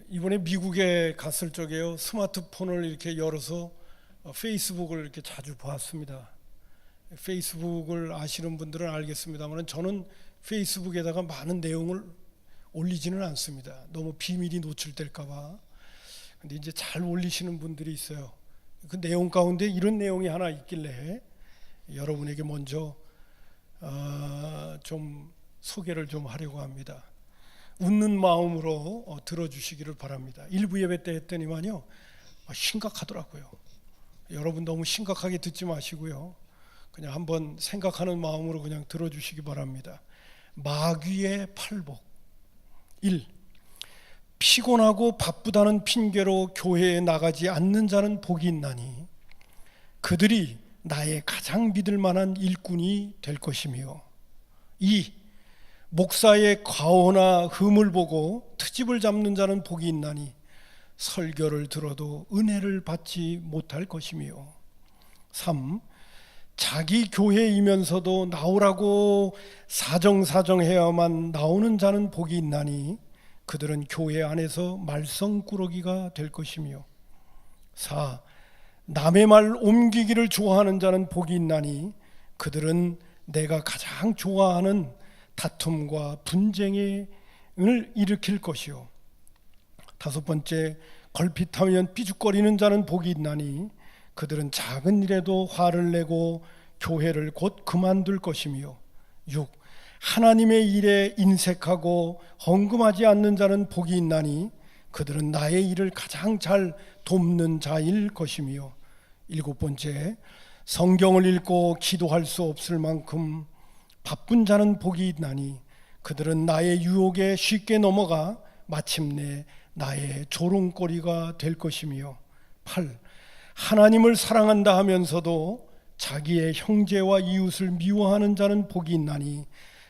이번에 미국에 갔을 적에요, 스마트폰을 이렇게 열어서 페이스북을 이렇게 자주 보았습니다. 페이스북을 아시는 분들은 알겠습니다만 저는 페이스북에다가 많은 내용을 올리지는 않습니다. 너무 비밀이 노출될까 봐. 근데 이제 잘 올리시는 분들이 있어요. 그 내용 가운데 이런 내용이 하나 있길래 여러분에게 먼저 좀 소개를 좀 하려고 합니다. 웃는 마음으로 들어주시기를 바랍니다. 일부 예배 때 했더니만요, 심각하더라고요. 여러분 너무 심각하게 듣지 마시고요, 그냥 한번 생각하는 마음으로 그냥 들어주시기 바랍니다. 마귀의 팔복. 1. 피곤하고 바쁘다는 핑계로 교회에 나가지 않는 자는 복이 있나니 그들이 나의 가장 믿을 만한 일꾼이 될 것이며. 2. 목사의 과오나 흠을 보고 트집을 잡는 자는 복이 있나니 설교를 들어도 은혜를 받지 못할 것이며. 3. 자기 교회이면서도 나오라고 사정사정해야만 나오는 자는 복이 있나니 그들은 교회 안에서 말썽꾸러기가 될 것이며. 4. 남의 말 옮기기를 좋아하는 자는 복이 있나니 그들은 내가 가장 좋아하는 다툼과 분쟁을 일으킬 것이요. 5번째, 걸핏하면 삐죽거리는 자는 복이 있나니 그들은 작은 일에도 화를 내고 교회를 곧 그만둘 것이며. 6. 하나님의 일에 인색하고 헌금하지 않는 자는 복이 있나니 그들은 나의 일을 가장 잘 돕는 자일 것이며. 7번째, 성경을 읽고 기도할 수 없을 만큼 바쁜 자는 복이 있나니 그들은 나의 유혹에 쉽게 넘어가 마침내 나의 조롱거리가 될 것이며. 8. 하나님을 사랑한다 하면서도 자기의 형제와 이웃을 미워하는 자는 복이 있나니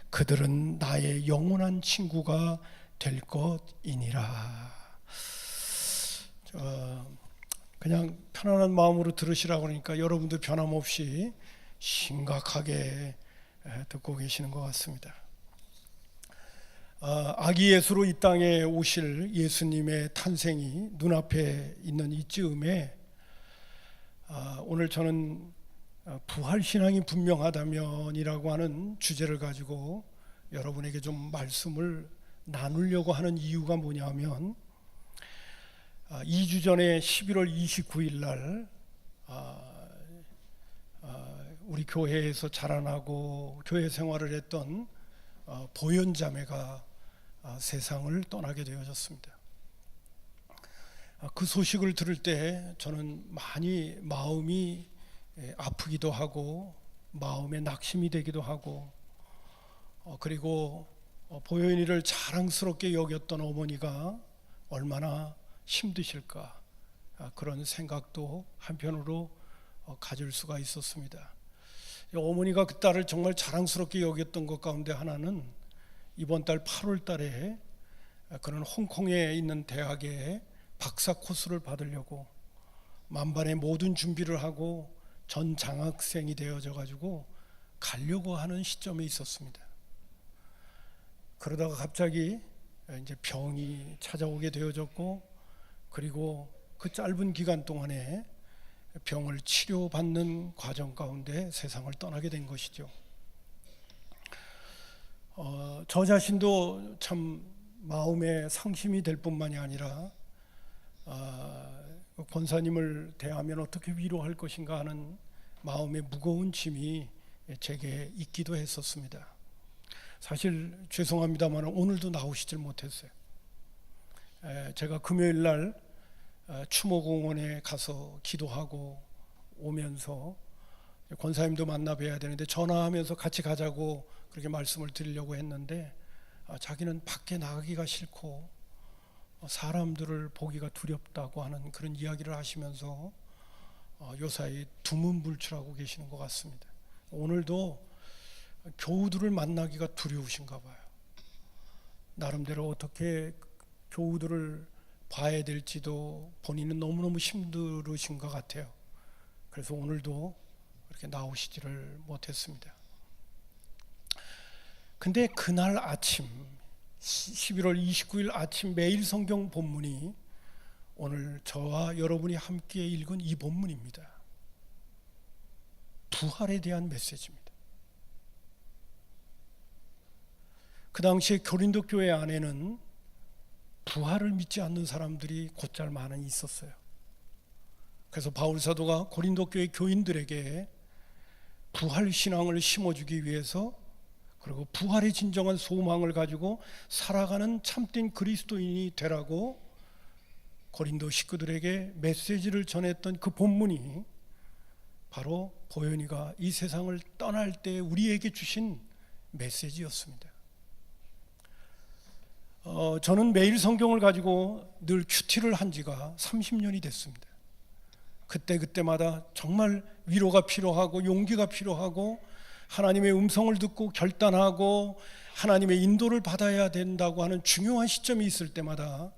그들은 나의 영원한 친구가 될 것이니라. 그냥 편안한 마음으로 들으시라고 하니까 여러분도 변함없이 심각하게 듣고 계시는 것 같습니다. 아기 예수로 이 땅에 오실 예수님의 탄생이 눈앞에 있는 이쯤에 오늘 저는 부활신앙이 분명하다면이라고 하는 주제를 가지고 여러분에게 좀 말씀을 나누려고 하는 이유가 뭐냐면 2주 전에 11월 29일 날 우리 교회에서 자라나고 교회 생활을 했던 보현자매가 세상을 떠나게 되어졌습니다. 그 소식을 들을 때 저는 많이 마음이 아프기도 하고 마음에 낙심이 되기도 하고 그리고 보현이를 자랑스럽게 여겼던 어머니가 얼마나 힘드실까, 그런 생각도 한편으로 가질 수가 있었습니다. 어머니가 그 딸을 정말 자랑스럽게 여겼던 것 가운데 하나는 이번 달 8월 달에 그는 홍콩에 있는 대학에 박사 코스를 받으려고 만반의 모든 준비를 하고 전 장학생이 되어져 가지고 가려고 하는 시점에 있었습니다. 그러다가 갑자기 이제 병이 찾아오게 되어졌고, 그리고 그 짧은 기간 동안에 병을 치료받는 과정 가운데 세상을 떠나게 된 것이죠. 저 자신도 참 마음에 상심이 될 뿐만이 아니라 권사님을 대하면 어떻게 위로할 것인가 하는 마음의 무거운 짐이 제게 있기도 했었습니다. 사실 죄송합니다만 오늘도 나오시질 못했어요. 제가 금요일 날 추모공원에 가서 기도하고 오면서 권사님도 만나 뵈야 되는데 전화하면서 같이 가자고 그렇게 말씀을 드리려고 했는데 자기는 밖에 나가기가 싫고 사람들을 보기가 두렵다고 하는 그런 이야기를 하시면서 요사이 두문불출하고 계시는 것 같습니다. 오늘도 교우들을 만나기가 두려우신가 봐요. 나름대로 어떻게 교우들을 봐야 될지도 본인은 너무너무 힘들으신 것 같아요. 그래서 오늘도 그렇게 나오시지를 못했습니다. 근데 그날 아침 11월 29일 아침 매일 성경 본문이 오늘 저와 여러분이 함께 읽은 이 본문입니다. 부활에 대한 메시지입니다. 그 당시에 고린도 교회 안에는 부활을 믿지 않는 사람들이 곧잘 많이 있었어요. 그래서 바울 사도가 고린도 교회 교인들에게 부활 신앙을 심어주기 위해서, 그리고 부활의 진정한 소망을 가지고 살아가는 참된 그리스도인이 되라고 고린도 식구들에게 메시지를 전했던 그 본문이 바로 보현이가 이 세상을 떠날 때 우리에게 주신 메시지였습니다. 저는 매일 성경을 가지고 늘 큐티를 한 지가 30년이 됐습니다. 그때마다 정말 위로가 필요하고 용기가 필요하고 하나님의 음성을 듣고 결단하고 하나님의 인도를 받아야 된다고 하는 중요한 시점이 있을 때마다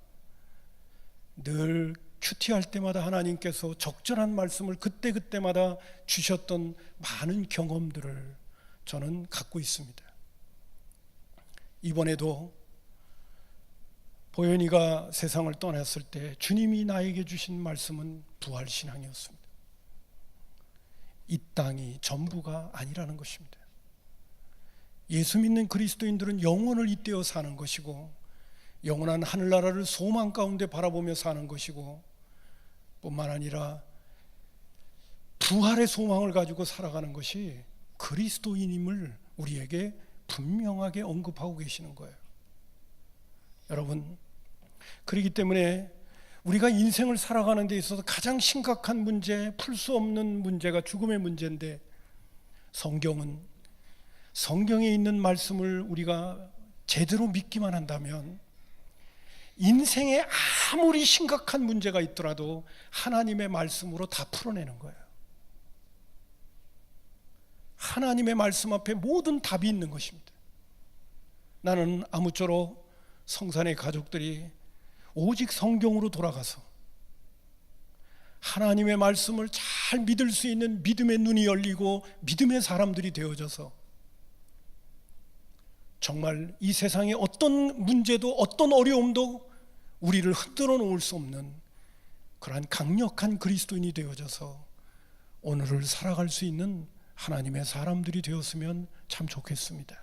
늘 큐티할 때마다 하나님께서 적절한 말씀을 그때마다 주셨던 많은 경험들을 저는 갖고 있습니다. 이번에도 보현이가 세상을 떠났을 때 주님이 나에게 주신 말씀은 부활신앙이었습니다. 이 땅이 전부가 아니라는 것입니다. 예수 믿는 그리스도인들은 영원을 잇대어 사는 것이고 영원한 하늘나라를 소망 가운데 바라보며 사는 것이고, 뿐만 아니라 부활의 소망을 가지고 살아가는 것이 그리스도인임을 우리에게 분명하게 언급하고 계시는 거예요. 여러분, 그렇기 때문에 우리가 인생을 살아가는 데 있어서 가장 심각한 문제, 풀 수 없는 문제가 죽음의 문제인데, 성경에 있는 말씀을 우리가 제대로 믿기만 한다면 인생에 아무리 심각한 문제가 있더라도 하나님의 말씀으로 다 풀어내는 거예요. 하나님의 말씀 앞에 모든 답이 있는 것입니다. 나는 아무쪼록 성산의 가족들이 오직 성경으로 돌아가서 하나님의 말씀을 잘 믿을 수 있는 믿음의 눈이 열리고 믿음의 사람들이 되어져서 정말 이 세상에 어떤 문제도 어떤 어려움도 우리를 흔들어 놓을 수 없는 그러한 강력한 그리스도인이 되어져서 오늘을 살아갈 수 있는 하나님의 사람들이 되었으면 참 좋겠습니다.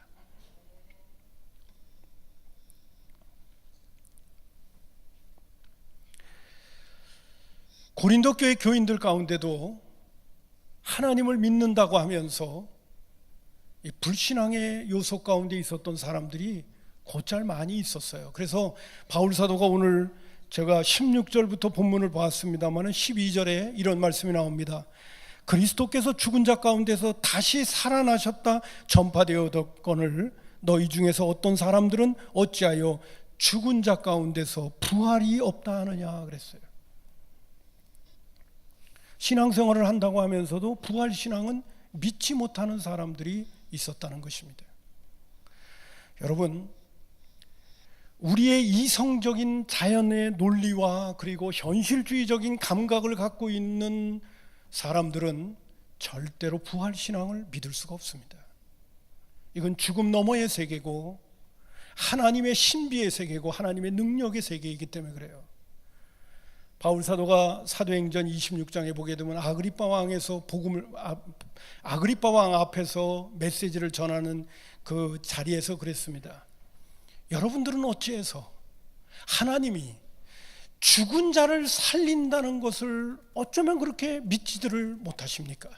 고린도 교회 교인들 가운데도 하나님을 믿는다고 하면서 이 불신앙의 요소 가운데 있었던 사람들이 곧잘 많이 있었어요. 그래서 바울 사도가 오늘 제가 16절부터 본문을 보았습니다만 12절에 이런 말씀이 나옵니다. 그리스도께서 죽은 자 가운데서 다시 살아나셨다 전파되었거늘 너희 중에서 어떤 사람들은 어찌하여 죽은 자 가운데서 부활이 없다 하느냐 그랬어요. 신앙생활을 한다고 하면서도 부활신앙은 믿지 못하는 사람들이 있었다는 것입니다. 여러분, 우리의 이성적인 자연의 논리와 그리고 현실주의적인 감각을 갖고 있는 사람들은 절대로 부활신앙을 믿을 수가 없습니다. 이건 죽음 너머의 세계고 하나님의 신비의 세계고 하나님의 능력의 세계이기 때문에 그래요. 바울 사도가 사도행전 26장에 보게 되면 아그리빠 왕 앞에서 메시지를 전하는 그 자리에서 그랬습니다. 여러분들은 어찌해서 하나님이 죽은 자를 살린다는 것을 어쩌면 그렇게 믿지들을 못하십니까?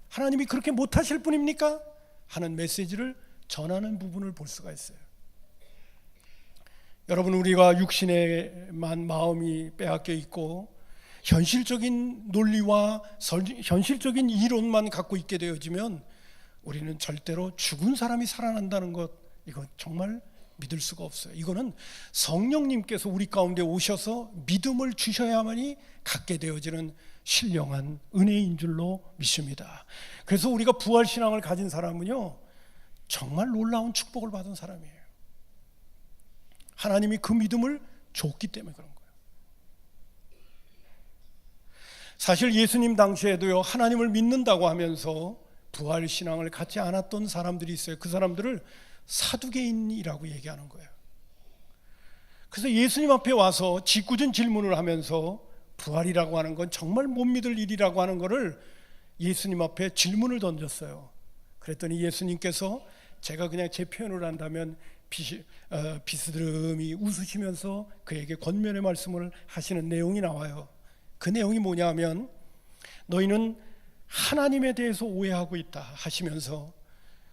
하나님이 그렇게 못하실 분입니까? 하는 메시지를 전하는 부분을 볼 수가 있어요. 여러분, 우리가 육신에만 마음이 빼앗겨 있고 현실적인 논리와 현실적인 이론만 갖고 있게 되어지면 우리는 절대로 죽은 사람이 살아난다는 것, 이거 정말 믿을 수가 없어요. 이거는 성령님께서 우리 가운데 오셔서 믿음을 주셔야만이 갖게 되어지는 신령한 은혜인 줄로 믿습니다. 그래서 우리가 부활신앙을 가진 사람은요, 정말 놀라운 축복을 받은 사람이에요. 하나님이 그 믿음을 줬기 때문에 그런 거예요. 사실 예수님 당시에도요, 하나님을 믿는다고 하면서 부활신앙을 갖지 않았던 사람들이 있어요. 그 사람들을 사두개인이라고 얘기하는 거예요. 그래서 예수님 앞에 와서 짓궂은 질문을 하면서 부활이라고 하는 건 정말 못 믿을 일이라고 하는 것을 예수님 앞에 질문을 던졌어요. 그랬더니 예수님께서, 제가 그냥 제 표현을 한다면 비스듬히 웃으시면서 그에게 권면의 말씀을 하시는 내용이 나와요. 그 내용이 뭐냐 하면, 너희는 하나님에 대해서 오해하고 있다 하시면서,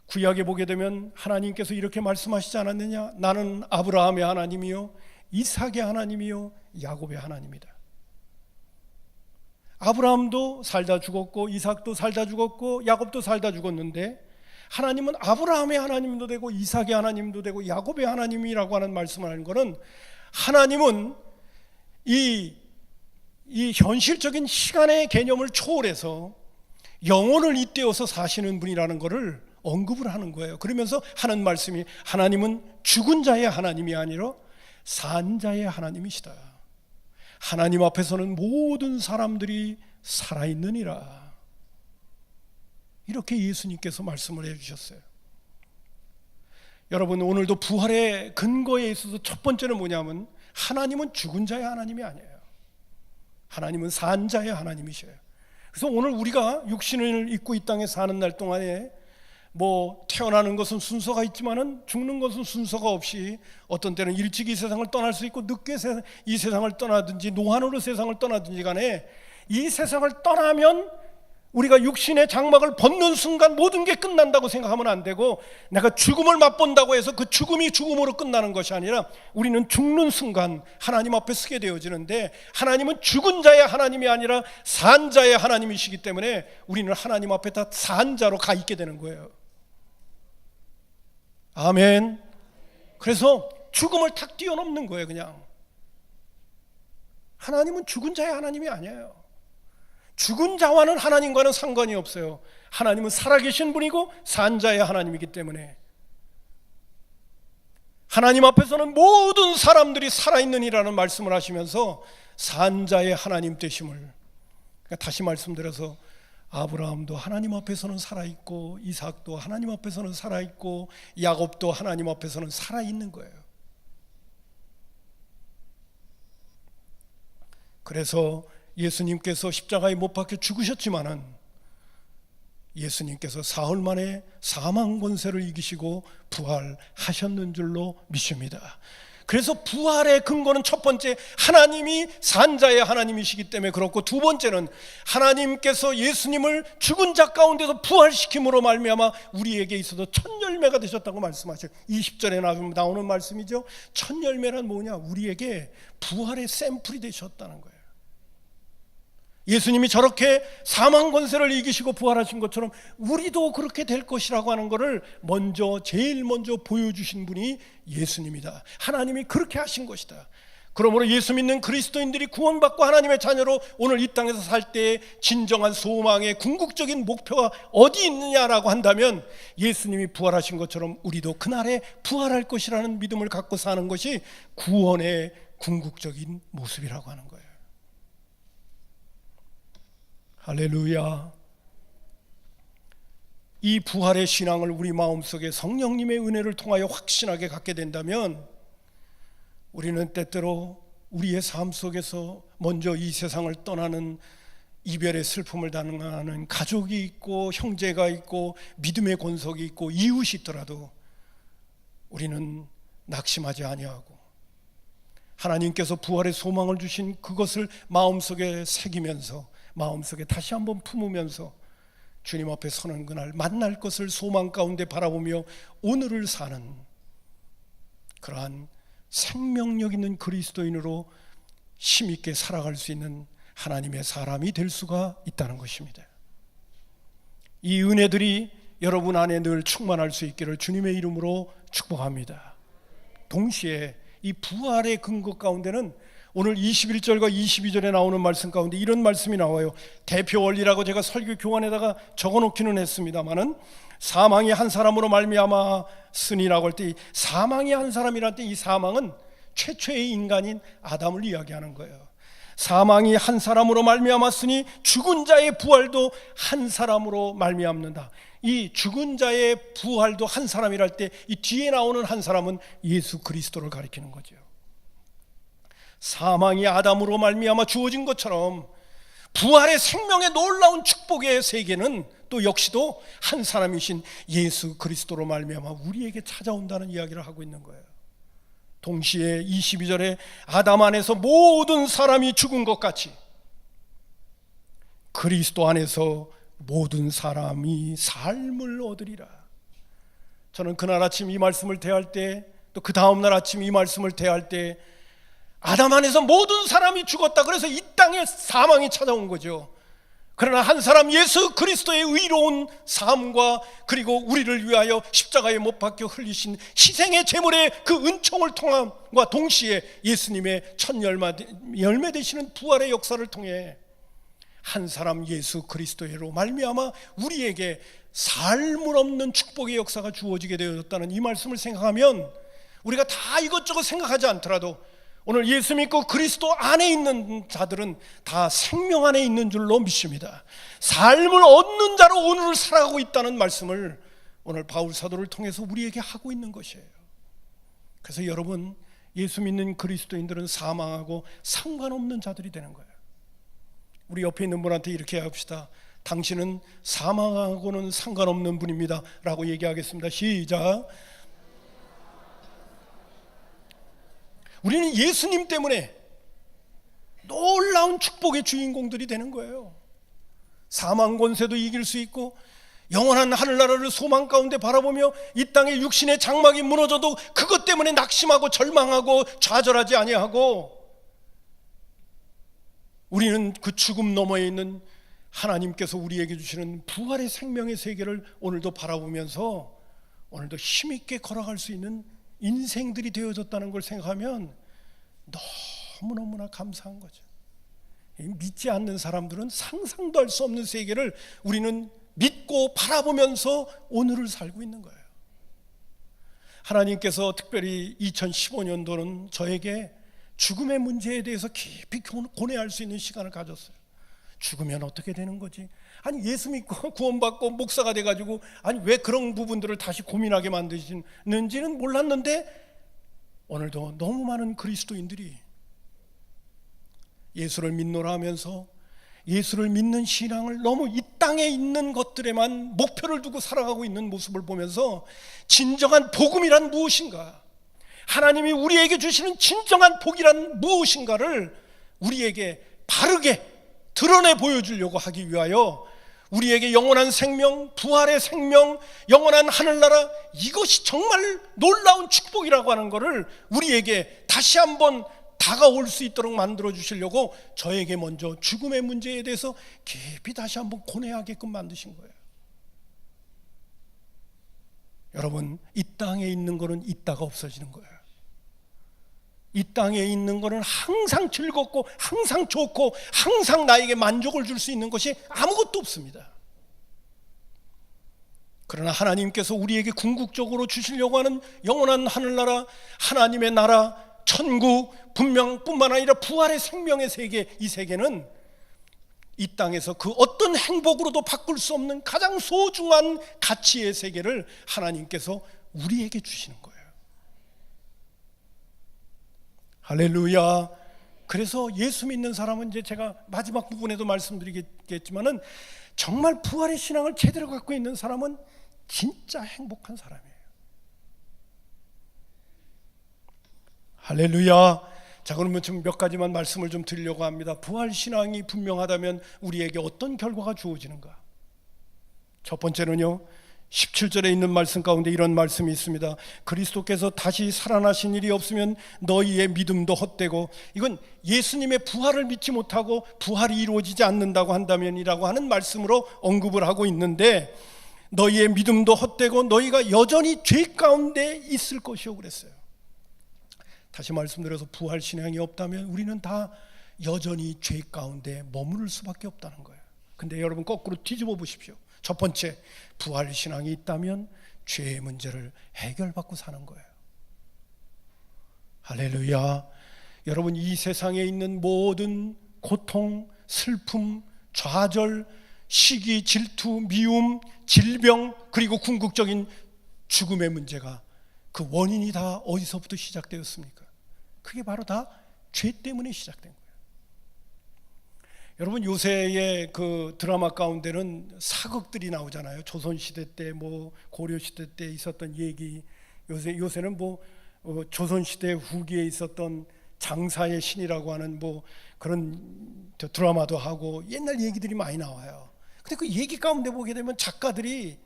구약에 보게 되면 하나님께서 이렇게 말씀하시지 않았느냐? 나는 아브라함의 하나님이요 이삭의 하나님이요 야곱의 하나님이다. 아브라함도 살다 죽었고 이삭도 살다 죽었고 야곱도 살다 죽었는데, 하나님은 아브라함의 하나님도 되고 이삭의 하나님도 되고 야곱의 하나님이라고 하는 말씀을 하는 것은, 하나님은 이 현실적인 시간의 개념을 초월해서 영혼을 잇대어서 사시는 분이라는 것을 언급을 하는 거예요. 그러면서 하는 말씀이, 하나님은 죽은 자의 하나님이 아니라 산 자의 하나님이시다. 하나님 앞에서는 모든 사람들이 살아있느니라. 이렇게 예수님께서 말씀을 해주셨어요. 여러분, 오늘도 부활의 근거에 있어서 첫 번째는 뭐냐면, 하나님은 죽은 자의 하나님이 아니에요. 하나님은 산 자의 하나님이셔요. 그래서 오늘 우리가 육신을 입고 이 땅에 사는 날 동안에 태어나는 것은 순서가 있지만은 죽는 것은 순서가 없이, 어떤 때는 일찍 이 세상을 떠날 수 있고 늦게 이 세상을 떠나든지 노안으로 세상을 떠나든지 간에, 이 세상을 떠나면 우리가 육신의 장막을 벗는 순간 모든 게 끝난다고 생각하면 안 되고, 내가 죽음을 맛본다고 해서 그 죽음이 죽음으로 끝나는 것이 아니라, 우리는 죽는 순간 하나님 앞에 서게 되어지는데, 하나님은 죽은 자의 하나님이 아니라 산 자의 하나님이시기 때문에 우리는 하나님 앞에 다 산 자로 가 있게 되는 거예요. 아멘. 그래서 죽음을 탁 뛰어넘는 거예요. 그냥 하나님은 죽은 자의 하나님이 아니에요. 죽은 자와는 하나님과는 상관이 없어요. 하나님은 살아계신 분이고 산 자의 하나님이기 때문에, 하나님 앞에서는 모든 사람들이 살아있느니라는 말씀을 하시면서 산 자의 하나님 되심을, 그러니까 다시 말씀드려서, 아브라함도 하나님 앞에서는 살아있고 이삭도 하나님 앞에서는 살아있고 야곱도 하나님 앞에서는 살아있는 거예요. 그래서 예수님께서 십자가에 못 박혀 죽으셨지만은, 예수님께서 사흘 만에 사망 권세를 이기시고 부활하셨는 줄로 믿습니다. 그래서 부활의 근거는 첫 번째, 하나님이 산자의 하나님이시기 때문에 그렇고, 두 번째는 하나님께서 예수님을 죽은 자 가운데서 부활시킴으로 말미암아 우리에게 있어서 첫 열매가 되셨다고 말씀하셔요. 20절에 나오는 말씀이죠. 첫 열매란 뭐냐? 우리에게 부활의 샘플이 되셨다는 거예요. 예수님이 저렇게 사망 권세를 이기시고 부활하신 것처럼 우리도 그렇게 될 것이라고 하는 것을 제일 먼저 보여주신 분이 예수님이다. 하나님이 그렇게 하신 것이다. 그러므로 예수 믿는 그리스도인들이 구원받고 하나님의 자녀로 오늘 이 땅에서 살 때의 진정한 소망의 궁극적인 목표가 어디 있느냐라고 한다면, 예수님이 부활하신 것처럼 우리도 그날에 부활할 것이라는 믿음을 갖고 사는 것이 구원의 궁극적인 모습이라고 하는 거예요. 할렐루야. 이 부활의 신앙을 우리 마음속에 성령님의 은혜를 통하여 확신하게 갖게 된다면, 우리는 때때로 우리의 삶 속에서 먼저 이 세상을 떠나는 이별의 슬픔을 당하는 가족이 있고 형제가 있고 믿음의 권속이 있고 이웃이 있더라도 우리는 낙심하지 아니하고, 하나님께서 부활의 소망을 주신 그것을 마음속에 새기면서, 마음속에 다시 한번 품으면서 주님 앞에 서는 그날 만날 것을 소망 가운데 바라보며 오늘을 사는 그러한 생명력 있는 그리스도인으로 힘있게 살아갈 수 있는 하나님의 사람이 될 수가 있다는 것입니다. 이 은혜들이 여러분 안에 늘 충만할 수 있기를 주님의 이름으로 축복합니다. 동시에 이 부활의 근거 가운데는 오늘 21절과 22절에 나오는 말씀 가운데 이런 말씀이 나와요. 대표 원리라고 제가 설교 교환에다가 적어놓기는 했습니다마는, 사망이 한 사람으로 말미암았으니라고 할 때, 사망이 한 사람이랄 때 이 사망은 최초의 인간인 아담을 이야기하는 거예요. 사망이 한 사람으로 말미암았으니 죽은 자의 부활도 한 사람으로 말미암는다. 이 죽은 자의 부활도 한 사람이랄 때 이 뒤에 나오는 한 사람은 예수 그리스도를 가리키는 거죠. 사망이 아담으로 말미암아 주어진 것처럼 부활의 생명의 놀라운 축복의 세계는 또 역시도 한 사람이신 예수 그리스도로 말미암아 우리에게 찾아온다는 이야기를 하고 있는 거예요. 동시에 22절에 아담 안에서 모든 사람이 죽은 것 같이 그리스도 안에서 모든 사람이 삶을 얻으리라. 저는 그날 아침 이 말씀을 대할 때, 또 그 다음날 아침 이 말씀을 대할 때 아담 안에서 모든 사람이 죽었다, 그래서 이 땅에 사망이 찾아온 거죠. 그러나 한 사람 예수 그리스도의 의로운 삶과 그리고 우리를 위하여 십자가에 못 박혀 흘리신 희생의 제물의 그 은총을 통함과 동시에 예수님의 첫 열매 되시는 부활의 역사를 통해 한 사람 예수 그리스도로 말미암아 우리에게 삶을 없는 축복의 역사가 주어지게 되었다는 이 말씀을 생각하면 우리가 다 이것저것 생각하지 않더라도 오늘 예수 믿고 그리스도 안에 있는 자들은 다 생명 안에 있는 줄로 믿습니다. 삶을 얻는 자로 오늘을 살아가고 있다는 말씀을 오늘 바울 사도를 통해서 우리에게 하고 있는 것이에요. 그래서 여러분, 예수 믿는 그리스도인들은 사망하고 상관없는 자들이 되는 거예요. 우리 옆에 있는 분한테 이렇게 합시다. 당신은 사망하고는 상관없는 분입니다 라고 얘기하겠습니다. 시작. 우리는 예수님 때문에 놀라운 축복의 주인공들이 되는 거예요. 사망 권세도 이길 수 있고 영원한 하늘나라를 소망 가운데 바라보며 이 땅의 육신의 장막이 무너져도 그것 때문에 낙심하고 절망하고 좌절하지 아니하고, 우리는 그 죽음 너머에 있는 하나님께서 우리에게 주시는 부활의 생명의 세계를 오늘도 바라보면서 오늘도 힘있게 걸어갈 수 있는 인생들이 되어졌다는 걸 생각하면 너무너무나 감사한 거죠. 믿지 않는 사람들은 상상도 할 수 없는 세계를 우리는 믿고 바라보면서 오늘을 살고 있는 거예요. 하나님께서 특별히 2015년도는 저에게 죽음의 문제에 대해서 깊이 고뇌할 수 있는 시간을 가졌어요. 죽으면 어떻게 되는 거지? 아니, 예수 믿고 구원받고 목사가 돼가지고 아니 왜 그런 부분들을 다시 고민하게 만드시는지는 몰랐는데, 오늘도 너무 많은 그리스도인들이 예수를 믿노라 하면서 예수를 믿는 신앙을 너무 이 땅에 있는 것들에만 목표를 두고 살아가고 있는 모습을 보면서 진정한 복음이란 무엇인가, 하나님이 우리에게 주시는 진정한 복이란 무엇인가를 우리에게 바르게 드러내 보여주려고 하기 위하여 우리에게 영원한 생명, 부활의 생명, 영원한 하늘나라, 이것이 정말 놀라운 축복이라고 하는 것을 우리에게 다시 한번 다가올 수 있도록 만들어 주시려고 저에게 먼저 죽음의 문제에 대해서 깊이 다시 한번 고뇌하게끔 만드신 거예요. 여러분, 이 땅에 있는 거는 있다가 없어지는 거예요. 이 땅에 있는 거는 항상 즐겁고 항상 좋고 항상 나에게 만족을 줄 수 있는 것이 아무것도 없습니다. 그러나 하나님께서 우리에게 궁극적으로 주시려고 하는 영원한 하늘나라, 하나님의 나라, 천국, 분명뿐만 아니라 부활의 생명의 세계, 이 세계는 이 땅에서 그 어떤 행복으로도 바꿀 수 없는 가장 소중한 가치의 세계를 하나님께서 우리에게 주시는 거예요. 할렐루야. 그래서 예수 믿는 사람은, 이제 제가 마지막 부분에도 말씀드리겠지만은, 정말 부활의 신앙을 제대로 갖고 있는 사람은 진짜 행복한 사람이에요. 할렐루야. 자, 그러면 좀 몇 가지만 말씀을 좀 드리려고 합니다. 부활 신앙이 분명하다면 우리에게 어떤 결과가 주어지는가? 첫 번째는요, 17절에 있는 말씀 가운데 이런 말씀이 있습니다. 그리스도께서 다시 살아나신 일이 없으면 너희의 믿음도 헛되고, 이건 예수님의 부활을 믿지 못하고 부활이 이루어지지 않는다고 한다면이라고 하는 말씀으로 언급을 하고 있는데, 너희의 믿음도 헛되고 너희가 여전히 죄 가운데 있을 것이요 그랬어요. 다시 말씀드려서 부활 신앙이 없다면 우리는 다 여전히 죄 가운데 머무를 수밖에 없다는 거예요. 근데 여러분, 거꾸로 뒤집어 보십시오. 첫 번째, 부활 신앙이 있다면 죄의 문제를 해결받고 사는 거예요. 할렐루야. 여러분, 이 세상에 있는 모든 고통, 슬픔, 좌절, 시기, 질투, 미움, 질병, 그리고 궁극적인 죽음의 문제가 그 원인이 다 어디서부터 시작되었습니까? 그게 바로 다 죄 때문에 시작된 거예요. 여러분, 요새의 그 드라마 가운데는 사극들이 나오잖아요. 조선시대 때, 뭐 고려시대 때 있었던 얘기. 요새는 뭐 조선시대 후기에 있었던 장사의 신이라고 하는 뭐 그런 드라마도 하고 옛날 얘기들이 많이 나와요. 근데 그 얘기 가운데 보게 되면 작가들이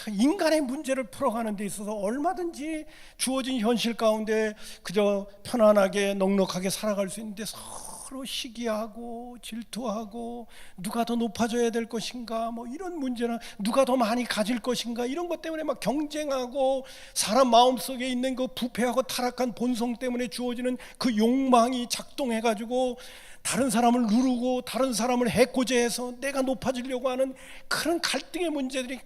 인간의 문제를 풀어가는 데 있어서 얼마든지 주어진 현실 가운데 그저 편안하게 넉넉하게 살아갈 수 있는데 서로 시기하고 질투하고 누가 더 높아져야 될 것인가, 뭐 이런 문제나 누가 더 많이 가질 것인가, 이런 것 때문에 막 경쟁하고 사람 마음속에 있는 그 부패하고 타락한 본성 때문에 주어지는 그 욕망이 작동해가지고 다른 사람을 누르고 다른 사람을 해코지해서 내가 높아지려고 하는 그런 갈등의 문제들이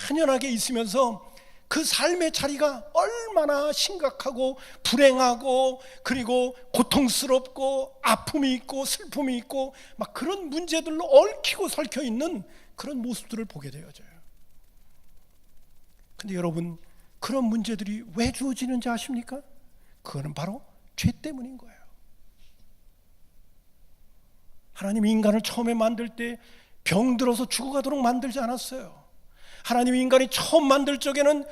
만연하게 있으면서 그 삶의 자리가 얼마나 심각하고 불행하고 그리고 고통스럽고 아픔이 있고 슬픔이 있고 막 그런 문제들로 얽히고 설켜 있는 그런 모습들을 보게 되어져요. 근데 여러분, 그런 문제들이 왜 주어지는지 아십니까? 그거는 바로 죄 때문인 거예요. 하나님이 인간을 처음에 만들 때 병들어서 죽어가도록 만들지 않았어요. 하나님이 인간이 처음 만들 적에는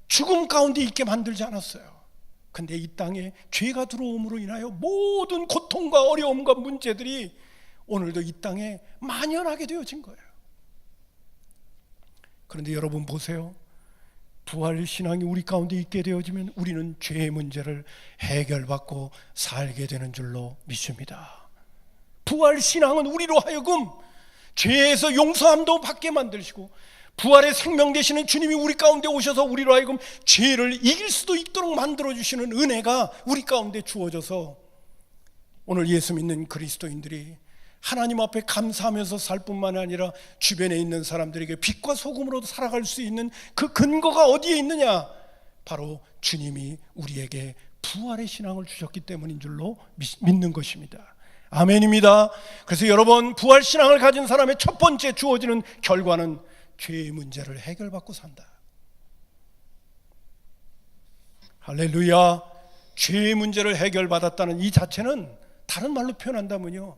죽음 가운데 있게 만들지 않았어요. 근데 이 땅에 죄가 들어옴으로 인하여 모든 고통과 어려움과 문제들이 오늘도 이 땅에 만연하게 되어진 거예요. 그런데 여러분 보세요. 부활신앙이 우리 가운데 있게 되어지면 우리는 죄의 문제를 해결받고 살게 되는 줄로 믿습니다. 부활신앙은 우리로 하여금 죄에서 용서함도 받게 만드시고 부활의 생명 되시는 주님이 우리 가운데 오셔서 우리로 하여금 죄를 이길 수도 있도록 만들어주시는 은혜가 우리 가운데 주어져서 오늘 예수 믿는 그리스도인들이 하나님 앞에 감사하면서 살 뿐만 아니라 주변에 있는 사람들에게 빛과 소금으로 살아갈 수 있는 그 근거가 어디에 있느냐? 바로 주님이 우리에게 부활의 신앙을 주셨기 때문인 줄로 믿는 것입니다. 아멘입니다. 그래서 여러분, 부활신앙을 가진 사람의 첫 번째 주어지는 결과는 죄의 문제를 해결받고 산다. 할렐루야. 죄의 문제를 해결받았다는 이 자체는 다른 말로 표현한다면요,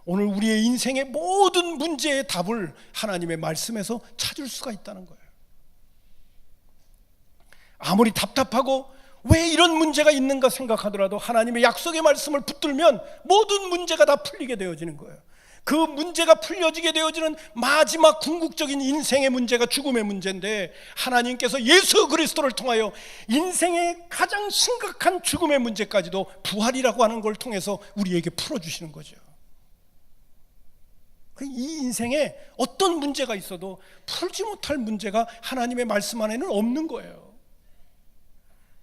오늘 우리의 인생의 모든 문제의 답을 하나님의 말씀에서 찾을 수가 있다는 거예요. 아무리 답답하고 왜 이런 문제가 있는가 생각하더라도 하나님의 약속의 말씀을 붙들면 모든 문제가 다 풀리게 되어지는 거예요. 그 문제가 풀려지게 되어지는 마지막 궁극적인 인생의 문제가 죽음의 문제인데, 하나님께서 예수 그리스도를 통하여 인생의 가장 심각한 죽음의 문제까지도 부활이라고 하는 걸 통해서 우리에게 풀어주시는 거죠. 이 인생에 어떤 문제가 있어도 풀지 못할 문제가 하나님의 말씀 안에는 없는 거예요.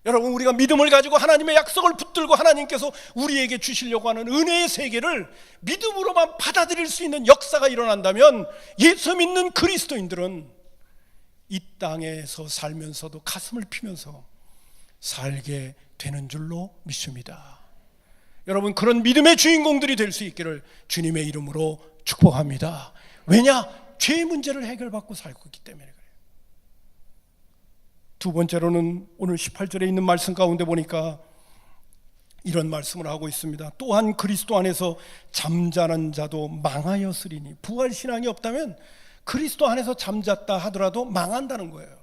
여러분, 우리가 믿음을 가지고 하나님의 약속을 붙들고 하나님께서 우리에게 주시려고 하는 은혜의 세계를 믿음으로만 받아들일 수 있는 역사가 일어난다면 예수 믿는 그리스도인들은 이 땅에서 살면서도 가슴을 피면서 살게 되는 줄로 믿습니다. 여러분, 그런 믿음의 주인공들이 될 수 있기를 주님의 이름으로 축복합니다. 왜냐? 죄의 문제를 해결받고 살고 있기 때문에 그래요. 두 번째로는 오늘 18절에 있는 말씀 가운데 보니까 이런 말씀을 하고 있습니다. 또한 그리스도 안에서 잠자는 자도 망하였으리니. 부활신앙이 없다면 그리스도 안에서 잠잤다 하더라도 망한다는 거예요.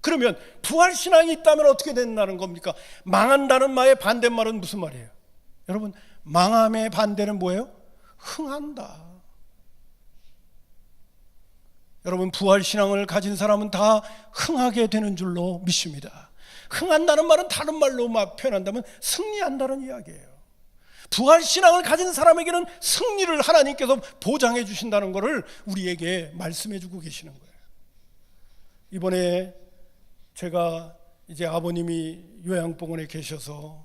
그러면 부활신앙이 있다면 어떻게 된다는 겁니까? 망한다는 말의 반대말은 무슨 말이에요? 여러분, 망함의 반대는 뭐예요? 흥한다. 여러분, 부활신앙을 가진 사람은 다 흥하게 되는 줄로 믿습니다. 흥한다는 말은 다른 말로 표현한다면 승리한다는 이야기예요. 부활신앙을 가진 사람에게는 승리를 하나님께서 보장해 주신다는 것을 우리에게 말씀해 주고 계시는 거예요. 이번에 제가 이제 아버님이 요양병원에 계셔서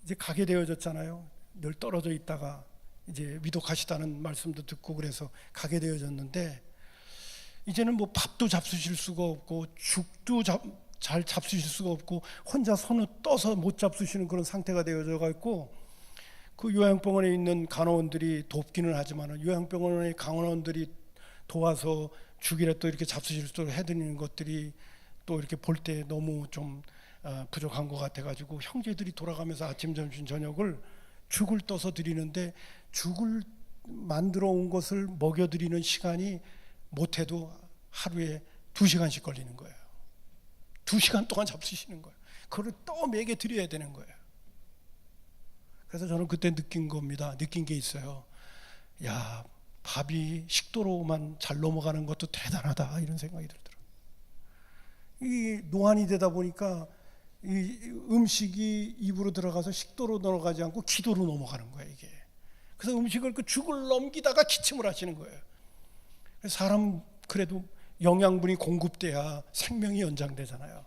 이제 가게 되어졌잖아요. 늘 떨어져 있다가 이제 위독하시다는 말씀도 듣고 그래서 가게 되어졌는데, 이제는 뭐 밥도 잡수실 수가 없고 죽도 잘 잡수실 수가 없고 혼자 손을 떠서 못 잡수시는 그런 상태가 되어져 갖고, 그 요양병원에 있는 간호원들이 돕기는 하지만 요양병원의 간호원들이 도와서 죽이라 또 이렇게 잡수실수록 해드리는 것들이 또 이렇게 볼 때 너무 좀 부족한 것 같아가지고 형제들이 돌아가면서 아침, 점심, 저녁을 죽을 떠서 드리는데 죽을 만들어 온 것을 먹여드리는 시간이 못해도 하루에 2시간씩 걸리는 거예요. 2시간 동안 잡수시는 거예요. 그걸 또 먹여 드려야 되는 거예요. 그래서 저는 그때 느낀 게 있어요. 야, 밥이 식도로만 잘 넘어가는 것도 대단하다, 이런 생각이 들더라고요. 이 노안이 되다 보니까 이 음식이 입으로 들어가서 식도로 넘어가지 않고 기도로 넘어가는 거예요, 이게. 그래서 음식을 그 죽을 넘기다가 기침을 하시는 거예요. 사람 그래도 영양분이 공급돼야 생명이 연장되잖아요.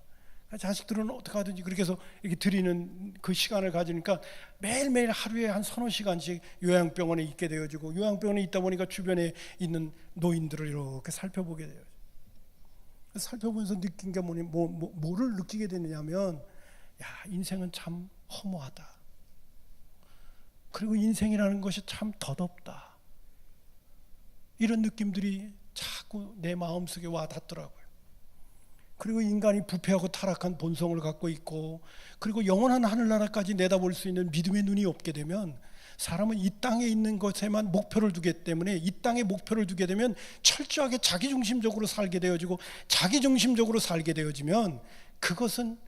자식들은 어떻게 하든지 그렇게 해서 이렇게 드리는 그 시간을 가지니까 매일매일 하루에 한 서너 시간씩 요양병원에 있게 되어지고, 요양병원에 있다 보니까 주변에 있는 노인들을 이렇게 살펴보게 돼요. 살펴보면서 느낀 게 뭐를 느끼게 되느냐면, 야, 인생은 참 허무하다. 그리고 인생이라는 것이 참 덧없다. 이런 느낌들이 자꾸 내 마음속에 와 닿더라고요. 그리고 인간이 부패하고 타락한 본성을 갖고 있고, 그리고 영원한 하늘나라까지 내다볼 수 있는 믿음의 눈이 없게 되면 사람은 이 땅에 있는 것에만 목표를 두기 때문에, 이 땅에 목표를 두게 되면 철저하게 자기중심적으로 살게 되어지고, 자기중심적으로 살게 되어지면 그것은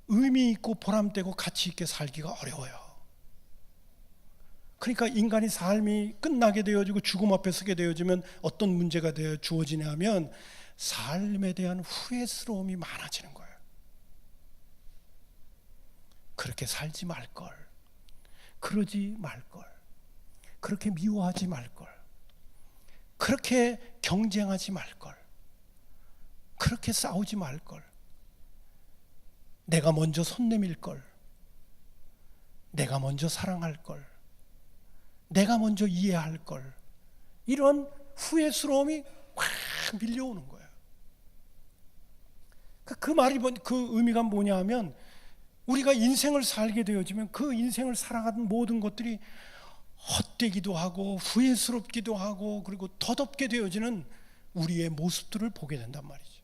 의미 있고 보람되고 가치 있게 살기가 어려워요. 그러니까 인간이 삶이 끝나게 되어지고 죽음 앞에 서게 되어지면 어떤 문제가 되어 주어지냐 하면 삶에 대한 후회스러움이 많아지는 거예요. 그렇게 살지 말걸, 그러지 말걸, 그렇게 미워하지 말걸, 그렇게 경쟁하지 말걸, 그렇게 싸우지 말걸, 내가 먼저 손 내밀걸, 내가 먼저 사랑할걸, 내가 먼저 이해할걸, 이런 후회스러움이 확 밀려오는 거예요. 그 말이, 그 의미가 뭐냐 하면, 우리가 인생을 살게 되어지면 그 인생을 살아가는 모든 것들이 헛되기도 하고 후회스럽기도 하고 그리고 덧없게 되어지는 우리의 모습들을 보게 된단 말이죠.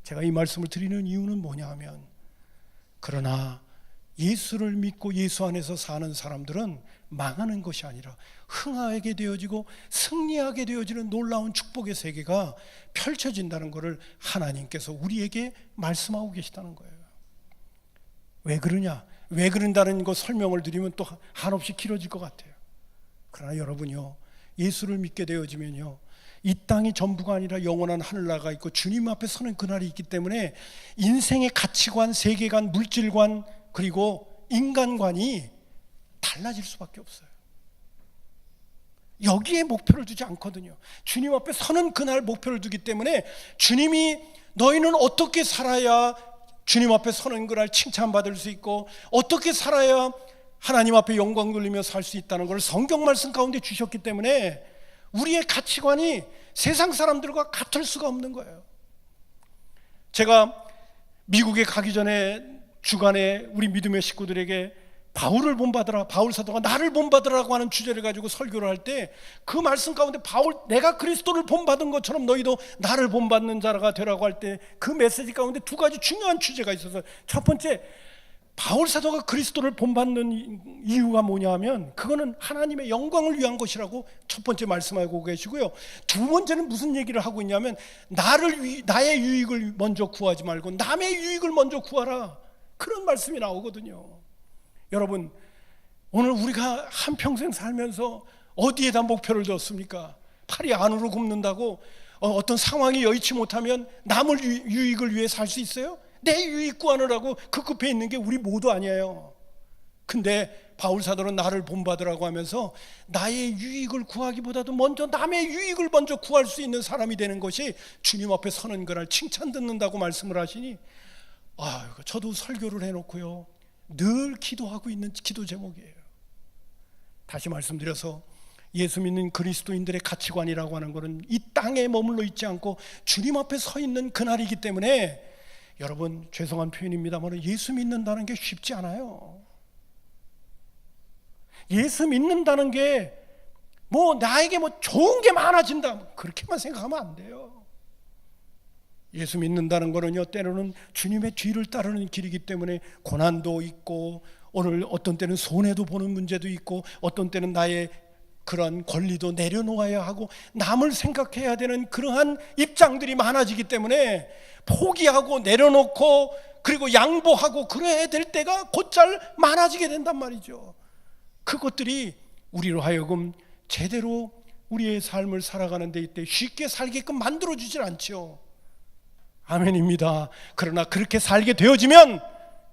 제가 이 말씀을 드리는 이유는 뭐냐 하면, 그러나 예수를 믿고 예수 안에서 사는 사람들은 망하는 것이 아니라 흥하게 되어지고 승리하게 되어지는 놀라운 축복의 세계가 펼쳐진다는 것을 하나님께서 우리에게 말씀하고 계시다는 거예요. 왜 그러냐? 왜 그런다는 거 설명을 드리면 또 한없이 길어질 것 같아요. 그러나 여러분요, 예수를 믿게 되어지면요, 이 땅이 전부가 아니라 영원한 하늘나라가 있고 주님 앞에 서는 그날이 있기 때문에 인생의 가치관, 세계관, 물질관, 그리고 인간관이 달라질 수밖에 없어요. 여기에 목표를 두지 않거든요. 주님 앞에 서는 그날 목표를 두기 때문에 주님이 너희는 어떻게 살아야 주님 앞에 서는 그날 칭찬받을 수 있고, 어떻게 살아야 하나님 앞에 영광 돌리며 살 수 있다는 걸 성경 말씀 가운데 주셨기 때문에 우리의 가치관이 세상 사람들과 같을 수가 없는 거예요. 제가 미국에 가기 전에 주간에 우리 믿음의 식구들에게 바울을 본받으라, 바울 사도가 나를 본받으라고 하는 주제를 가지고 설교를 할 때 그 말씀 가운데 내가 그리스도를 본받은 것처럼 너희도 나를 본받는 자가 되라고 할 때 그 메시지 가운데 두 가지 중요한 주제가 있어서, 첫 번째, 바울 사도가 그리스도를 본받는 이유가 뭐냐 하면 그거는 하나님의 영광을 위한 것이라고 첫 번째 말씀하고 계시고요, 두 번째는 무슨 얘기를 하고 있냐면 나의 유익을 먼저 구하지 말고 남의 유익을 먼저 구하라, 그런 말씀이 나오거든요. 여러분, 오늘 우리가 한평생 살면서 어디에다 목표를 뒀습니까? 팔이 안으로 굽는다고 어떤 상황이 여의치 못하면 남을 유익을 위해 살 수 있어요? 내 유익 구하느라고 급급해 있는 게 우리 모두 아니에요. 근데 바울 사도는 나를 본받으라고 하면서 나의 유익을 구하기보다도 먼저 남의 유익을 먼저 구할 수 있는 사람이 되는 것이 주님 앞에 서는 그날 칭찬 듣는다고 말씀을 하시니, 저도 설교를 해놓고요, 늘 기도하고 있는 기도 제목이에요. 다시 말씀드려서, 예수 믿는 그리스도인들의 가치관이라고 하는 것은 이 땅에 머물러 있지 않고 주님 앞에 서 있는 그날이기 때문에, 여러분, 죄송한 표현입니다만 예수 믿는다는 게 쉽지 않아요. 예수 믿는다는 게 뭐 나에게 뭐 좋은 게 많아진다, 그렇게만 생각하면 안 돼요. 예수 믿는다는 거는요, 때로는 주님의 뒤를 따르는 길이기 때문에 고난도 있고, 오늘 어떤 때는 손해도 보는 문제도 있고, 어떤 때는 나의 그런 권리도 내려놓아야 하고, 남을 생각해야 되는 그러한 입장들이 많아지기 때문에 포기하고 내려놓고 그리고 양보하고 그래야 될 때가 곧잘 많아지게 된단 말이죠. 그것들이 우리로 하여금 제대로 우리의 삶을 살아가는 데 이때 쉽게 살게끔 만들어주질 않죠. 아멘입니다. 그러나 그렇게 살게 되어지면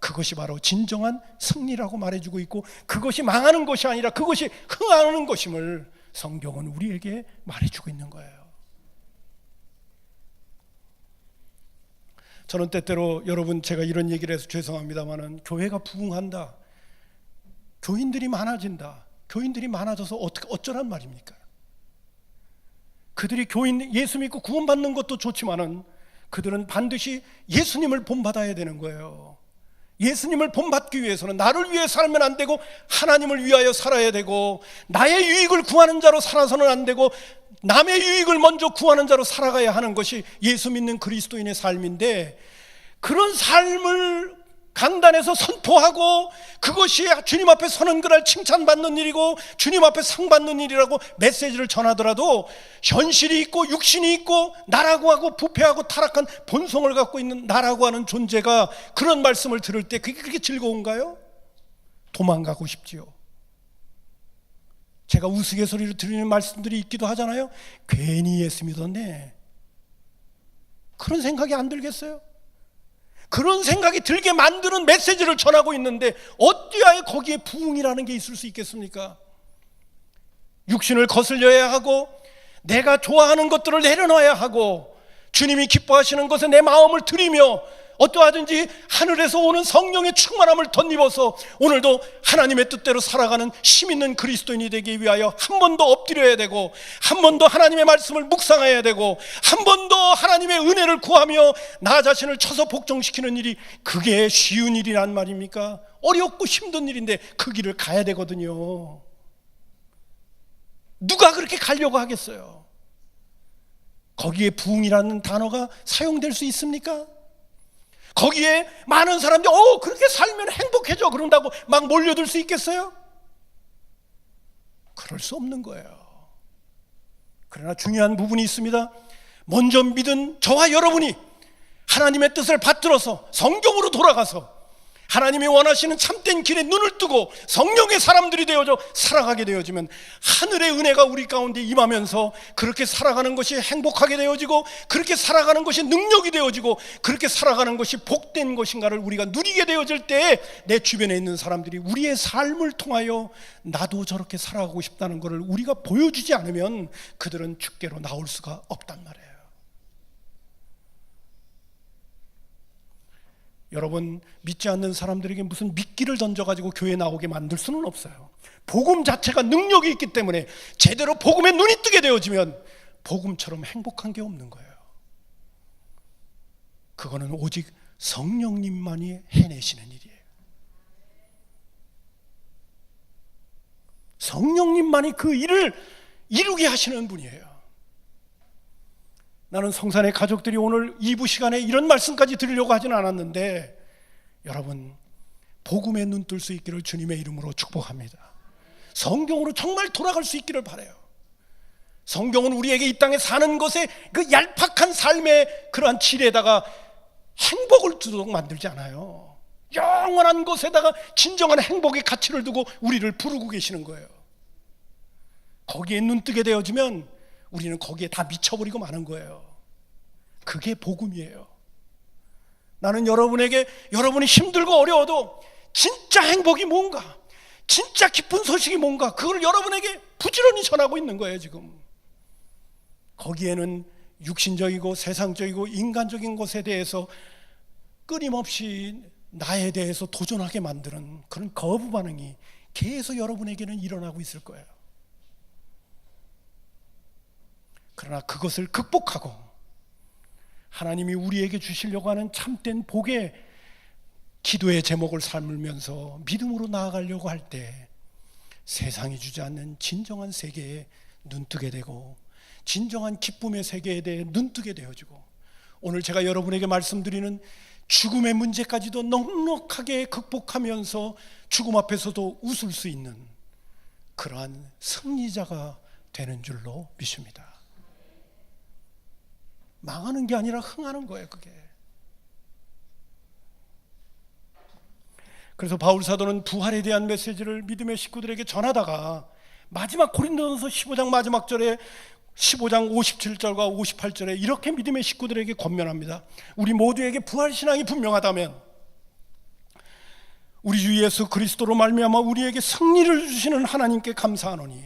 그것이 바로 진정한 승리라고 말해주고 있고, 그것이 망하는 것이 아니라 그것이 흥하는 것임을 성경은 우리에게 말해주고 있는 거예요. 저는 때때로 여러분, 제가 이런 얘기를 해서 죄송합니다마는, 교회가 부흥한다, 교인들이 많아진다, 교인들이 많아져서 어쩌란 말입니까? 그들이 예수 믿고 구원받는 것도 좋지만은 그들은 반드시 예수님을 본받아야 되는 거예요. 예수님을 본받기 위해서는 나를 위해 살면 안 되고 하나님을 위하여 살아야 되고, 나의 유익을 구하는 자로 살아서는 안 되고 남의 유익을 먼저 구하는 자로 살아가야 하는 것이 예수 믿는 그리스도인의 삶인데, 그런 삶을 강단에서 선포하고 그것이 주님 앞에 서는 그날 칭찬받는 일이고 주님 앞에 상 받는 일이라고 메시지를 전하더라도, 현실이 있고 육신이 있고 나라고 하고 부패하고 타락한 본성을 갖고 있는 나라고 하는 존재가 그런 말씀을 들을 때 그게 그렇게 즐거운가요? 도망가고 싶지요. 제가 우스갯소리로 드리는 말씀들이 있기도 하잖아요. 괜히 예수 믿었네, 그런 생각이 안 들겠어요? 그런 생각이 들게 만드는 메시지를 전하고 있는데 어디에 거기에 부흥이라는 게 있을 수 있겠습니까? 육신을 거슬려야 하고 내가 좋아하는 것들을 내려놔야 하고 주님이 기뻐하시는 것에 내 마음을 들이며 어떠하든지 하늘에서 오는 성령의 충만함을 덧입어서 오늘도 하나님의 뜻대로 살아가는 힘 있는 그리스도인이 되기 위하여 한 번 더 엎드려야 되고, 한 번 더 하나님의 말씀을 묵상해야 되고, 한 번 더 하나님의 은혜를 구하며 나 자신을 쳐서 복종시키는 일이, 그게 쉬운 일이란 말입니까? 어렵고 힘든 일인데 그 길을 가야 되거든요. 누가 그렇게 가려고 하겠어요? 거기에 부흥이라는 단어가 사용될 수 있습니까? 거기에 많은 사람들이 그렇게 살면 행복해져 그런다고 막 몰려들 수 있겠어요? 그럴 수 없는 거예요. 그러나 중요한 부분이 있습니다. 먼저 믿은 저와 여러분이 하나님의 뜻을 받들어서 성경으로 돌아가서 하나님이 원하시는 참된 길에 눈을 뜨고 성령의 사람들이 되어져 살아가게 되어지면 하늘의 은혜가 우리 가운데 임하면서 그렇게 살아가는 것이 행복하게 되어지고, 그렇게 살아가는 것이 능력이 되어지고, 그렇게 살아가는 것이 복된 것인가를 우리가 누리게 되어질 때에 내 주변에 있는 사람들이 우리의 삶을 통하여 나도 저렇게 살아가고 싶다는 것을 우리가 보여주지 않으면 그들은 주께로 나올 수가 없단 말이에요. 여러분, 믿지 않는 사람들에게 무슨 미끼를 던져가지고 교회에 나오게 만들 수는 없어요. 복음 자체가 능력이 있기 때문에 제대로 복음에 눈이 뜨게 되어지면 복음처럼 행복한 게 없는 거예요. 그거는 오직 성령님만이 해내시는 일이에요. 성령님만이 그 일을 이루게 하시는 분이에요. 나는 성산의 가족들이 오늘 2부 시간에 이런 말씀까지 드리려고 하지는 않았는데, 여러분, 복음에 눈 뜰 수 있기를 주님의 이름으로 축복합니다. 성경으로 정말 돌아갈 수 있기를 바라요. 성경은 우리에게 이 땅에 사는 것에 그 얄팍한 삶의 그러한 질에다가 행복을 주도록 만들지 않아요. 영원한 것에다가 진정한 행복의 가치를 두고 우리를 부르고 계시는 거예요. 거기에 눈 뜨게 되어지면 우리는 거기에 다 미쳐버리고 마는 거예요. 그게 복음이에요. 나는 여러분에게, 여러분이 힘들고 어려워도 진짜 행복이 뭔가, 진짜 기쁜 소식이 뭔가, 그걸 여러분에게 부지런히 전하고 있는 거예요. 지금 거기에는 육신적이고 세상적이고 인간적인 것에 대해서 끊임없이 나에 대해서 도전하게 만드는 그런 거부 반응이 계속 여러분에게는 일어나고 있을 거예요. 그러나 그것을 극복하고 하나님이 우리에게 주시려고 하는 참된 복의 기도의 제목을 삼으면서 믿음으로 나아가려고 할 때 세상이 주지 않는 진정한 세계에 눈뜨게 되고 진정한 기쁨의 세계에 대해 눈뜨게 되어지고, 오늘 제가 여러분에게 말씀드리는 죽음의 문제까지도 넉넉하게 극복하면서 죽음 앞에서도 웃을 수 있는 그러한 승리자가 되는 줄로 믿습니다. 망하는 게 아니라 흥하는 거예요, 그게. 그래서 바울 사도는 부활에 대한 메시지를 믿음의 식구들에게 전하다가 마지막 고린도전서 15장 마지막 절에 15장 57절과 58절에 이렇게 믿음의 식구들에게 권면합니다. 우리 모두에게 부활신앙이 분명하다면 우리 주 예수 그리스도로 말미암아 우리에게 승리를 주시는 하나님께 감사하노니.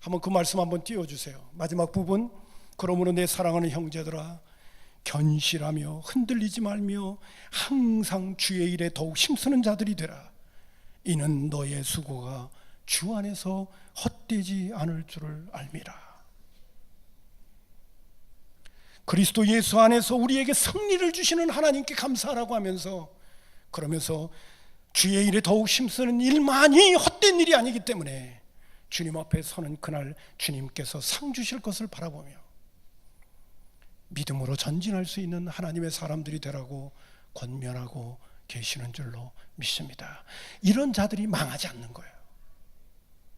한번 그 말씀 한번 띄워주세요. 마지막 부분, 그러므로 내 사랑하는 형제들아 견실하며 흔들리지 말며 항상 주의 일에 더욱 힘쓰는 자들이 되라. 이는 너의 수고가 주 안에서 헛되지 않을 줄을 알미라. 그리스도 예수 안에서 우리에게 승리를 주시는 하나님께 감사하라고 하면서, 그러면서 주의 일에 더욱 힘쓰는 일만이 헛된 일이 아니기 때문에 주님 앞에 서는 그날 주님께서 상 주실 것을 바라보며 믿음으로 전진할 수 있는 하나님의 사람들이 되라고 권면하고 계시는 줄로 믿습니다. 이런 자들이 망하지 않는 거예요.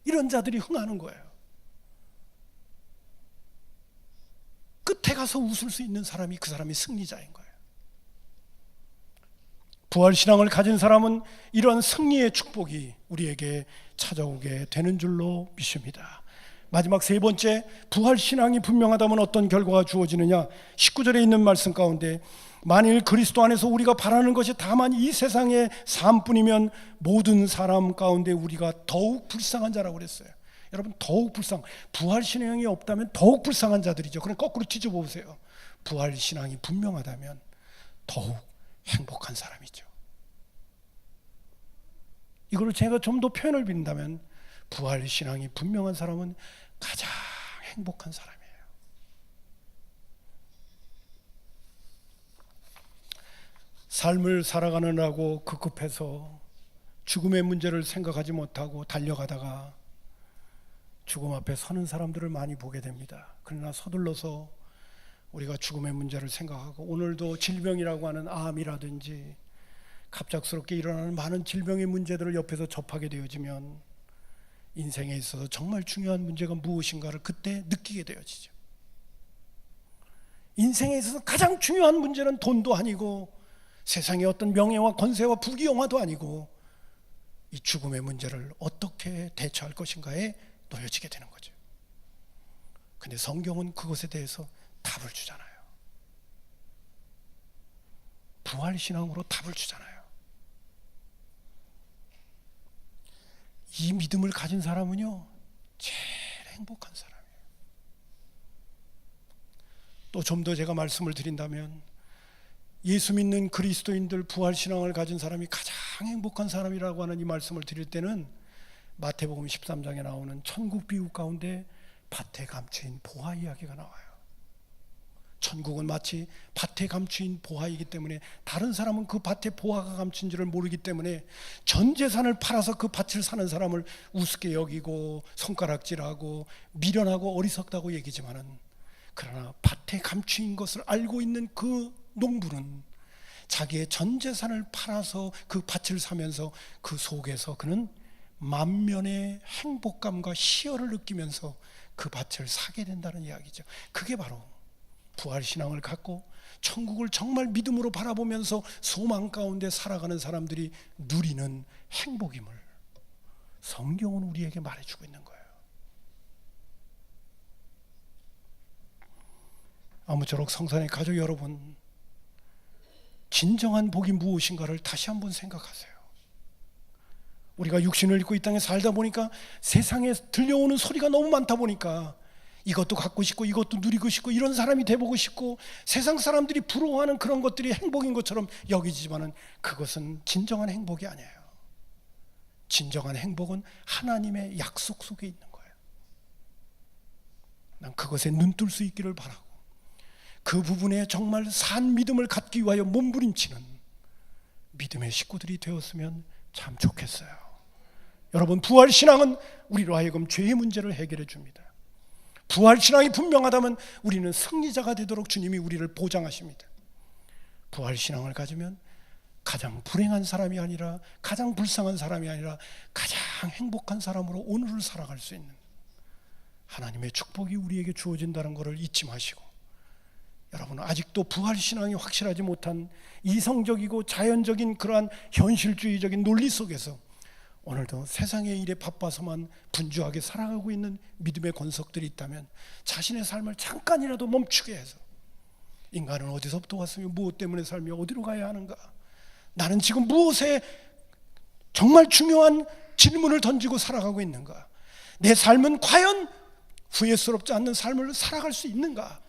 이런 자들이 흥하는 거예요. 끝에 가서 웃을 수 있는 사람이 그 사람이 승리자인 거예요. 부활신앙을 가진 사람은 이런 승리의 축복이 우리에게 찾아오게 되는 줄로 믿습니다. 마지막 세 번째, 부활신앙이 분명하다면 어떤 결과가 주어지느냐. 19절에 있는 말씀 가운데 만일 그리스도 안에서 우리가 바라는 것이 다만 이 세상의 삶뿐이면 모든 사람 가운데 우리가 더욱 불쌍한 자라고 그랬어요. 여러분, 더욱 부활신앙이 없다면 더욱 불쌍한 자들이죠. 그럼 거꾸로 뒤집어 보세요. 부활신앙이 분명하다면 더욱 행복한 사람이죠. 이걸 제가 좀 더 표현을 빈다면 부활신앙이 분명한 사람은 가장 행복한 사람이에요. 삶을 살아가느라고 급급해서 죽음의 문제를 생각하지 못하고 달려가다가 죽음 앞에 서는 사람들을 많이 보게 됩니다. 그러나 서둘러서 우리가 죽음의 문제를 생각하고, 오늘도 질병이라고 하는 암이라든지 갑작스럽게 일어나는 많은 질병의 문제들을 옆에서 접하게 되어지면 인생에 있어서 정말 중요한 문제가 무엇인가를 그때 느끼게 되어지죠. 인생에 있어서 가장 중요한 문제는 돈도 아니고 세상의 어떤 명예와 권세와 부귀영화도 아니고 이 죽음의 문제를 어떻게 대처할 것인가에 놓여지게 되는 거죠. 근데 성경은 그것에 대해서 답을 주잖아요. 부활신앙으로 답을 주잖아요. 이 믿음을 가진 사람은요, 제일 행복한 사람이에요. 또 좀 더 제가 말씀을 드린다면, 예수 믿는 그리스도인들, 부활신앙을 가진 사람이 가장 행복한 사람이라고 하는 이 말씀을 드릴 때는 마태복음 13장에 나오는 천국 비유 가운데 밭에 감추인 보화 이야기가 나와요. 천국은 마치 밭에 감추인 보화이기 때문에 다른 사람은 그 밭에 보화가 감춘 줄을 모르기 때문에 전 재산을 팔아서 그 밭을 사는 사람을 우습게 여기고 손가락질하고 미련하고 어리석다고 얘기지만은, 그러나 밭에 감추인 것을 알고 있는 그 농부는 자기의 전 재산을 팔아서 그 밭을 사면서 그 속에서 그는 만면의 행복감과 희열을 느끼면서 그 밭을 사게 된다는 이야기죠. 그게 바로 부활신앙을 갖고 천국을 정말 믿음으로 바라보면서 소망 가운데 살아가는 사람들이 누리는 행복임을 성경은 우리에게 말해주고 있는 거예요. 아무쪼록 성산의 가족 여러분, 진정한 복이 무엇인가를 다시 한번 생각하세요. 우리가 육신을 입고 이 땅에 살다 보니까 세상에 들려오는 소리가 너무 많다 보니까 이것도 갖고 싶고 이것도 누리고 싶고 이런 사람이 돼보고 싶고 세상 사람들이 부러워하는 그런 것들이 행복인 것처럼 여기지만은 그것은 진정한 행복이 아니에요. 진정한 행복은 하나님의 약속 속에 있는 거예요. 난 그것에 눈뜰 수 있기를 바라고, 그 부분에 정말 산 믿음을 갖기 위하여 몸부림치는 믿음의 식구들이 되었으면 참 좋겠어요. 여러분, 부활신앙은 우리로 하여금 죄의 문제를 해결해 줍니다. 부활신앙이 분명하다면 우리는 승리자가 되도록 주님이 우리를 보장하십니다. 부활신앙을 가지면 가장 불행한 사람이 아니라, 가장 불쌍한 사람이 아니라 가장 행복한 사람으로 오늘을 살아갈 수 있는 하나님의 축복이 우리에게 주어진다는 것을 잊지 마시고, 여러분은 아직도 부활신앙이 확실하지 못한 이성적이고 자연적인 그러한 현실주의적인 논리 속에서 오늘도 세상의 일에 바빠서만 분주하게 살아가고 있는 믿음의 권석들이 있다면 자신의 삶을 잠깐이라도 멈추게 해서, 인간은 어디서부터 왔으며 무엇 때문에 살며 어디로 가야 하는가, 나는 지금 무엇에 정말 중요한 질문을 던지고 살아가고 있는가, 내 삶은 과연 후회스럽지 않는 삶을 살아갈 수 있는가,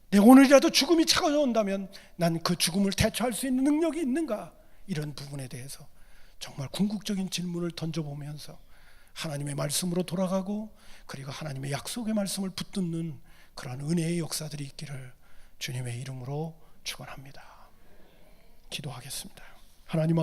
내 오늘이라도 죽음이 찾아온다면 난 그 죽음을 대처할 수 있는 능력이 있는가, 이런 부분에 대해서 정말 궁극적인 질문을 던져보면서 하나님의 말씀으로 돌아가고, 그리고 하나님의 약속의 말씀을 붙듣는 그러한 은혜의 역사들이 있기를 주님의 이름으로 축원합니다. 기도하겠습니다. 하나님